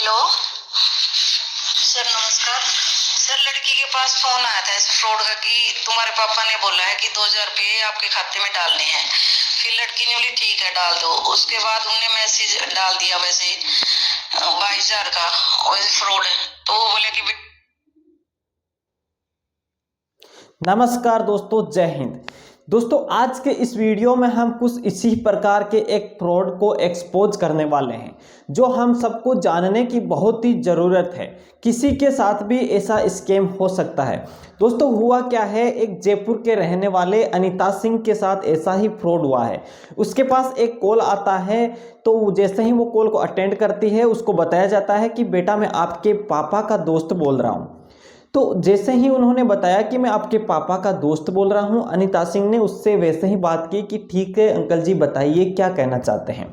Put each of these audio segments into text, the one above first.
Hello sir, नमस्कार sir. लड़की के पास फोन आया था ऐसे फ्रॉड का कि तुम्हारे पापा ने बोला है कि 2000 रुपये आपके खाते में डालने हैं। फिर लड़की ने बोली ठीक है डाल दो। उसके बाद उन्होंने मैसेज डाल दिया वैसे 22,000 का, वैसे फ्रॉड है। तो वो बोले कि नमस्कार दोस्तों, जय हिंद। दोस्तों, आज के इस वीडियो में हम कुछ इसी प्रकार के एक फ्रॉड को एक्सपोज करने वाले हैं जो हम सबको जानने की बहुत ही ज़रूरत है। किसी के साथ भी ऐसा स्कैम हो सकता है। दोस्तों, हुआ क्या है, एक जयपुर के रहने वाले अनीता सिंह के साथ ऐसा ही फ्रॉड हुआ है। उसके पास एक कॉल आता है, तो जैसे ही वो कॉल को अटेंड करती है उसको बताया जाता है कि बेटा मैं आपके पापा का दोस्त बोल रहा हूँ। तो जैसे ही उन्होंने बताया कि मैं आपके पापा का दोस्त बोल रहा हूं, अनीता सिंह ने उससे वैसे ही बात की कि ठीक है अंकल जी, बताइए क्या कहना चाहते हैं।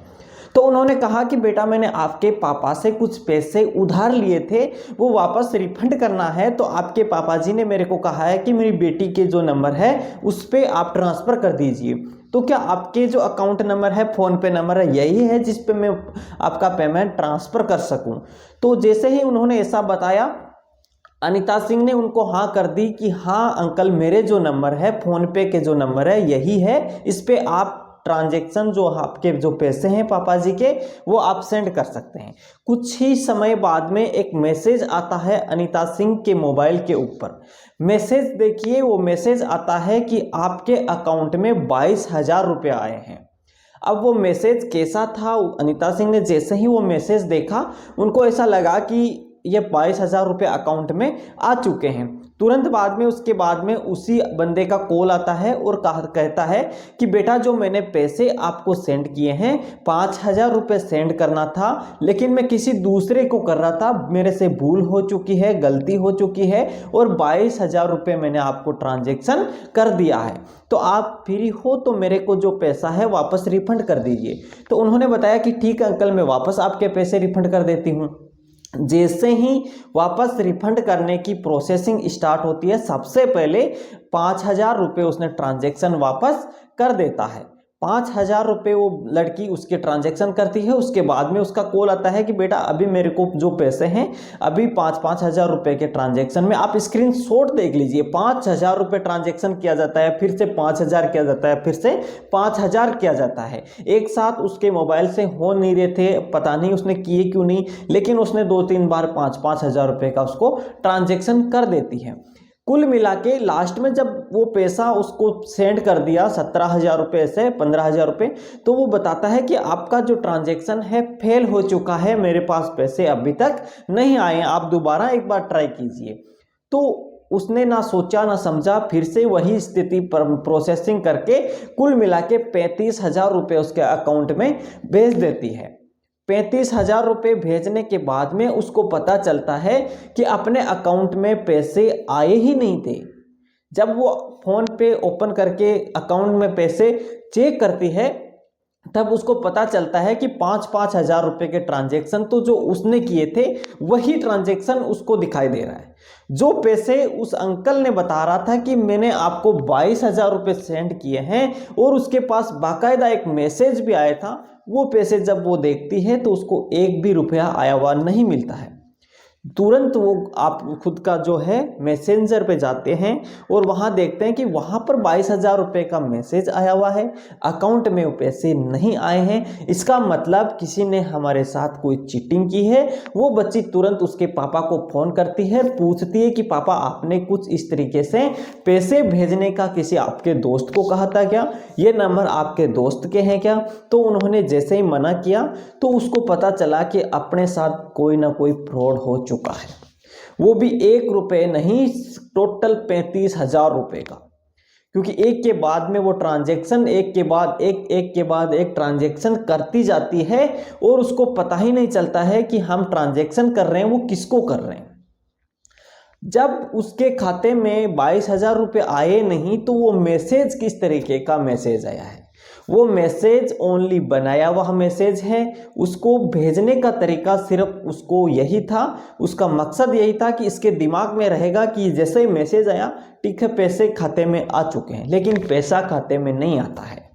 तो उन्होंने कहा कि बेटा मैंने आपके पापा से कुछ पैसे उधार लिए थे, वो वापस रिफंड करना है। तो आपके पापा जी ने मेरे को कहा है कि मेरी बेटी के जो नंबर है उस पर आप ट्रांसफ़र कर दीजिए। तो क्या आपके जो अकाउंट नंबर है, फ़ोन पे नंबर है, यही है जिस पे मैं आपका पेमेंट ट्रांसफ़र कर सकूं? तो जैसे ही उन्होंने ऐसा बताया, अनीता सिंह ने उनको हाँ कर दी कि हाँ अंकल, मेरे जो नंबर है, फ़ोन पे के जो नंबर है यही है, इस पे आप ट्रांजैक्शन जो आपके जो पैसे हैं पापा जी के, वो आप सेंड कर सकते हैं। कुछ ही समय बाद में एक मैसेज आता है अनीता सिंह के मोबाइल के ऊपर। मैसेज देखिए, वो मैसेज आता है कि आपके अकाउंट में 22,000 रुपये आए हैं। अब वो मैसेज कैसा था, अनीता सिंह ने जैसे ही वो मैसेज देखा उनको ऐसा लगा कि ये 22,000 रुपये अकाउंट में आ चुके हैं। तुरंत बाद में उसके बाद में उसी बंदे का कॉल आता है और कहता है कि बेटा जो मैंने पैसे आपको सेंड किए हैं, 5,000 रुपये सेंड करना था, लेकिन मैं किसी दूसरे को कर रहा था, मेरे से भूल हो चुकी है, गलती हो चुकी है, और 22,000 रुपये मैंने आपको ट्रांजैक्शन कर दिया है। तो आप फ्री हो तो मेरे को जो पैसा है वापस रिफंड कर दीजिए। तो उन्होंने बताया कि ठीक है अंकल, मैं वापस आपके पैसे रिफंड कर देती हूँ। जैसे ही वापस रिफंड करने की प्रोसेसिंग स्टार्ट होती है, सबसे पहले 5,000 रुपये उसने ट्रांजैक्शन वापस कर देता है। 5,000 रुपये वो लड़की उसके ट्रांजैक्शन करती है। उसके बाद में उसका कॉल आता है कि बेटा अभी मेरे को जो पैसे हैं, अभी 5,000 रुपये के ट्रांजैक्शन में आप स्क्रीनशॉट देख लीजिए। 5,000 रुपये ट्रांजैक्शन किया जाता है, फिर से 5,000 किया जाता है, फिर से 5,000 किया जाता है। एक साथ उसके मोबाइल से हो नहीं रहे थे, पता नहीं उसने किए क्यों नहीं, लेकिन उसने 2-3 बार 5,000 रुपये का उसको ट्रांजैक्शन कर देती है। कुल मिला के लास्ट में जब वो पैसा उसको सेंड कर दिया, 17,000 रुपये से 15,000 रुपये, तो वो बताता है कि आपका जो ट्रांजैक्शन है फेल हो चुका है, मेरे पास पैसे अभी तक नहीं आए हैं, आप दोबारा एक बार ट्राई कीजिए। तो उसने ना सोचा ना समझा, फिर से वही स्थिति पर प्रोसेसिंग करके कुल मिला के 35,000 रुपये उसके अकाउंट में भेज देती है। 35,000 रुपये भेजने के बाद में उसको पता चलता है कि अपने अकाउंट में पैसे आए ही नहीं थे। जब वो फ़ोन पे ओपन करके अकाउंट में पैसे चेक करती है, तब उसको पता चलता है कि 5,000 रुपये के ट्रांजैक्शन तो जो उसने किए थे वही ट्रांजैक्शन उसको दिखाई दे रहा है। जो पैसे उस अंकल ने बता रहा था कि मैंने आपको 22,000 रुपये सेंड किए हैं, और उसके पास बाकायदा एक मैसेज भी आया था, वो पैसे जब वो देखती है तो उसको एक भी रुपया आया हुआ नहीं मिलता है। तुरंत वो आप खुद का जो है मैसेंजर पे जाते हैं और वहाँ देखते हैं कि वहाँ पर 22,000 रुपये का मैसेज आया हुआ है, अकाउंट में वो पैसे नहीं आए हैं। इसका मतलब किसी ने हमारे साथ कोई चीटिंग की है। वो बच्ची तुरंत उसके पापा को फ़ोन करती है, पूछती है कि पापा आपने कुछ इस तरीके से पैसे भेजने का किसी आपके दोस्त को कहा था क्या, ये नंबर आपके दोस्त के हैं क्या? तो उन्होंने जैसे ही मना किया तो उसको पता चला कि अपने साथ कोई ना कोई फ्रॉड हो चुका है। वो भी 1 रुपये नहीं, टोटल 35,000 रुपये का। क्योंकि एक के बाद में वो ट्रांजैक्शन एक के बाद एक ट्रांजैक्शन करती जाती है, और उसको पता ही नहीं चलता है कि हम ट्रांजैक्शन कर रहे हैं वो किसको कर रहे हैं। जब उसके खाते में 22,000 रुपये आए नहीं, तो वो मैसेज किस तरीके का मैसेज आया है? वो मैसेज ओनली बनाया हुआ मैसेज है। उसको भेजने का तरीका सिर्फ उसको यही था, उसका मकसद यही था कि इसके दिमाग में रहेगा कि जैसे ही मैसेज आया, ठीक है पैसे खाते में आ चुके हैं, लेकिन पैसा खाते में नहीं आता है।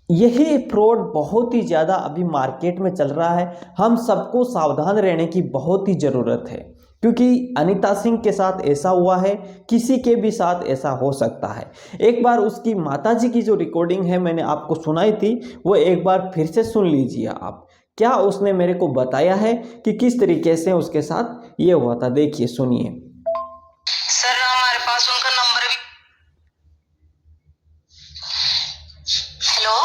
यही फ्रॉड बहुत ही ज़्यादा अभी मार्केट में चल रहा है। हम सबको सावधान रहने की बहुत ही ज़रूरत है, क्योंकि अनीता सिंह के साथ ऐसा हुआ है, किसी के भी साथ ऐसा हो सकता है। एक बार उसकी माताजी की जो रिकॉर्डिंग है मैंने आपको सुनाई थी, वो एक बार फिर से सुन लीजिए आप, क्या उसने मेरे को बताया है कि किस तरीके से उसके साथ ये हुआ था। देखिए, सुनिए। सर हमारे पास उनका नंबर भी। हेलो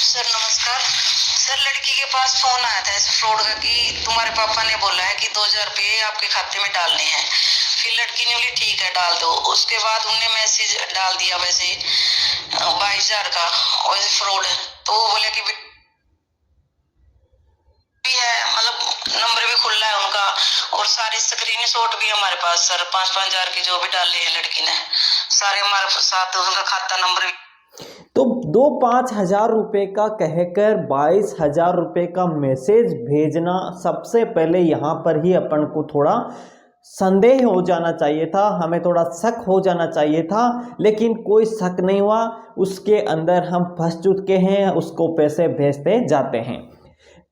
सर, नमस्कार सर। लड़की के पास फोन आया था ऐसे फ्रॉड का कि तुम्हारे पापा ने बोला है कि 2000 रुपये आपके खाते में डालने हैं। फिर लड़की ने बोली ठीक है डाल दो। उसके बाद उनने मैसेज डाल दिया वैसे 22,000 का, वैसे फ्रॉड है। तो वो बोले कि भी है, मतलब नंबर भी खुला है उनका, और सारे स्क्रीनशॉट भी हमारे पास सर, 5-5 हजार के जो भी डाले हैं लड़की ने, सारे हमारे साथ उनका खाता नंबर भी। तो 2-5 हजार रुपये का कहकर 22,000 रुपये का मैसेज भेजना, सबसे पहले यहाँ पर ही अपन को थोड़ा संदेह हो जाना चाहिए था, हमें थोड़ा शक हो जाना चाहिए था, लेकिन कोई शक नहीं हुआ। उसके अंदर हम फंस चुके हैं, उसको पैसे भेजते जाते हैं।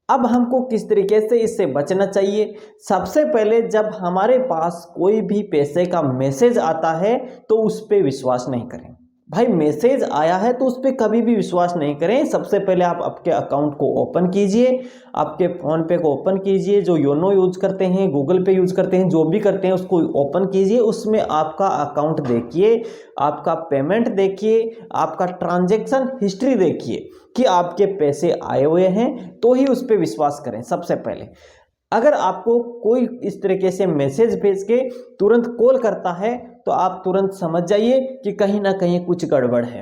अब हमको किस तरीके से इससे बचना चाहिए? सबसे पहले जब हमारे पास कोई भी पैसे का मैसेज आता है तो उस पर विश्वास नहीं करें। भाई, मैसेज आया है तो उस पर कभी भी विश्वास नहीं करें। सबसे पहले आप आपके अकाउंट को ओपन कीजिए, आपके फ़ोन पे को ओपन कीजिए, जो योनो यूज करते हैं, गूगल पे यूज करते हैं, जो भी करते हैं उसको ओपन कीजिए। उसमें आपका अकाउंट देखिए, आपका पेमेंट देखिए, आपका ट्रांजैक्शन हिस्ट्री देखिए कि आपके पैसे आए हुए हैं, तो ही उस पर विश्वास करें सबसे पहले। अगर आपको कोई इस तरीके से मैसेज भेज के तुरंत कॉल करता है तो आप तुरंत समझ जाइए कि कहीं ना कहीं कुछ गड़बड़ है।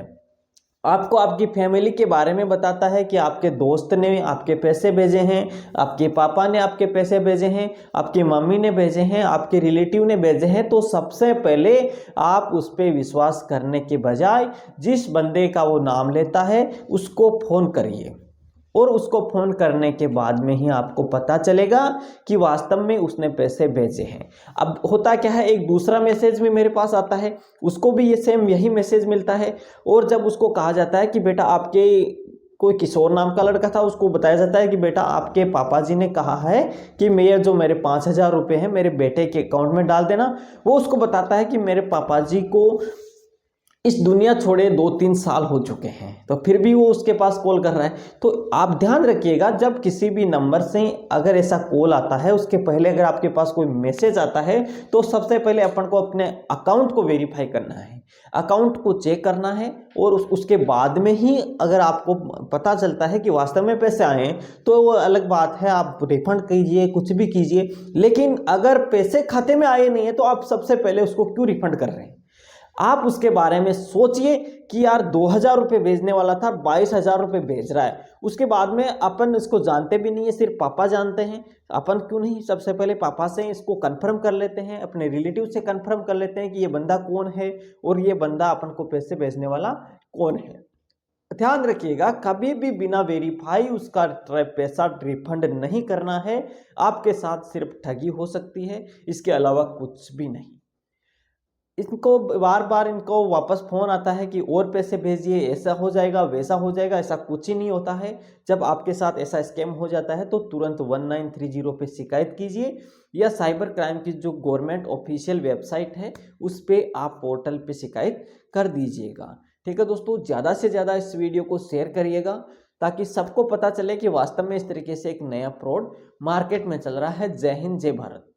आपको आपकी फैमिली के बारे में बताता है कि आपके दोस्त ने आपके पैसे भेजे हैं, आपके पापा ने आपके पैसे भेजे हैं, आपकी मम्मी ने भेजे हैं, आपके रिलेटिव ने भेजे हैं। तो सबसे पहले आप उस पर विश्वास करने के बजाय जिस बंदे का वो नाम लेता है उसको फ़ोन करिए, और उसको फ़ोन करने के बाद में ही आपको पता चलेगा कि वास्तव में उसने पैसे भेजे हैं। अब होता क्या है, एक दूसरा मैसेज भी मेरे पास आता है, उसको भी ये सेम यही मैसेज मिलता है, और जब उसको कहा जाता है कि बेटा आपके, कोई किशोर नाम का लड़का था, उसको बताया जाता है कि बेटा आपके पापा जी ने कहा है कि मेरे 5,000 रुपये हैं मेरे बेटे के अकाउंट में डाल देना। वो उसको बताता है कि मेरे पापा जी को इस दुनिया छोड़े 2-3 साल हो चुके हैं, तो फिर भी वो उसके पास कॉल कर रहा है। तो आप ध्यान रखिएगा, जब किसी भी नंबर से अगर ऐसा कॉल आता है, उसके पहले अगर आपके पास कोई मैसेज आता है तो सबसे पहले अपन को अपने अकाउंट को वेरीफाई करना है, अकाउंट को चेक करना है, और उसके बाद में ही अगर आपको पता चलता है कि वास्तव में पैसे आए हैं तो वो अलग बात है, आप रिफंड कीजिए, कुछ भी कीजिए। लेकिन अगर पैसे खाते में आए नहीं है तो आप सबसे पहले उसको क्यों रिफंड कर रहे हैं? आप उसके बारे में सोचिए कि यार 2,000 रुपये भेजने वाला था, 22,000 रुपये भेज रहा है। उसके बाद में अपन इसको जानते भी नहीं है, सिर्फ पापा जानते हैं। अपन क्यों नहीं सबसे पहले पापा से इसको कंफर्म कर लेते हैं, अपने रिलेटिव से कंफर्म कर लेते हैं कि ये बंदा कौन है और ये बंदा अपन को पैसे भेजने वाला कौन है। ध्यान रखिएगा, कभी भी बिना वेरीफाई उसका पैसा रिफंड नहीं करना है। आपके साथ सिर्फ ठगी हो सकती है, इसके अलावा कुछ भी नहीं। इनको बार बार इनको वापस फ़ोन आता है कि और पैसे भेजिए, ऐसा हो जाएगा, वैसा हो जाएगा, ऐसा कुछ ही नहीं होता है। जब आपके साथ ऐसा स्कैम हो जाता है तो तुरंत 1930 पे शिकायत कीजिए, या साइबर क्राइम की जो गवर्नमेंट ऑफिशियल वेबसाइट है उस पर आप पोर्टल पे शिकायत कर दीजिएगा। ठीक है दोस्तों, ज़्यादा से ज़्यादा इस वीडियो को शेयर करिएगा ताकि सबको पता चले कि वास्तव में इस तरीके से एक नया फ्रॉड मार्केट में चल रहा है। जय हिंद, जय भारत।